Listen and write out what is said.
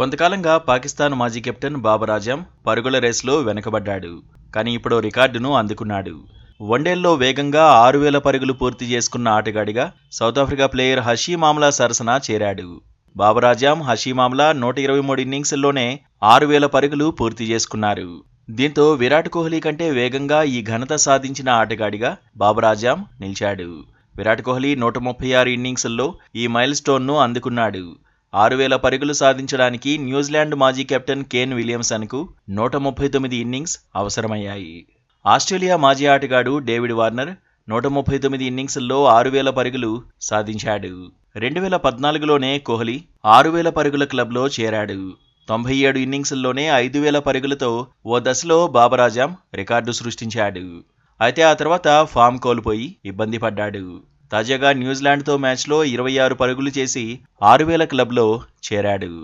కొంతకాలంగా పాకిస్తాన్ మాజీ కెప్టెన్ బాబర్ ఆజం పరుగుల రేసులో వెనకబడ్డాడు. కానీ ఇప్పుడు రికార్డును అందుకున్నాడు. వన్డేల్లో వేగంగా 6,000 పరుగులు పూర్తి చేసుకున్న ఆటగాడిగా సౌతాఫ్రికా ప్లేయర్ హషీమ్ ఆమ్లా సరసన చేరాడు. బాబర్ ఆజం, హషీమ్ ఆమ్లా 123 ఇన్నింగ్స్ల్లోనే 6,000 పరుగులు పూర్తి చేసుకున్నారు. దీంతో విరాట్ కోహ్లీ కంటే వేగంగా ఈ ఘనత సాధించిన ఆటగాడిగా బాబర్ ఆజం నిలిచాడు. విరాట్ కోహ్లీ 136 ఇన్నింగ్స్ల్లో ఈ మైల్ స్టోన్ను అందుకున్నాడు. 6,000 పరుగులు సాధించడానికి న్యూజిలాండ్ మాజీ కెప్టెన్ కేన్ విలియమ్సన్కు 139 ఇన్నింగ్స్ అవసరమయ్యాయి. ఆస్ట్రేలియా మాజీ ఆటగాడు డేవిడ్ వార్నర్ 139 ఇన్నింగ్స్ల్లో 6,000 పరుగులు సాధించాడు. 2014లోనే కోహ్లీ 6,000 పరుగుల క్లబ్లో చేరాడు. 97 ఇన్నింగ్స్ల్లోనే 5,000 పరుగులతో ఓ దశలో బాబర్ ఆజం రికార్డు సృష్టించాడు. అయితే ఆ తర్వాత ఫామ్ కోల్పోయి ఇబ్బంది పడ్డాడు. తాజాగా న్యూజిలాండ్తో మ్యాచ్లో 26 పరుగులు చేసి 6,000 క్లబ్లో చేరాడు.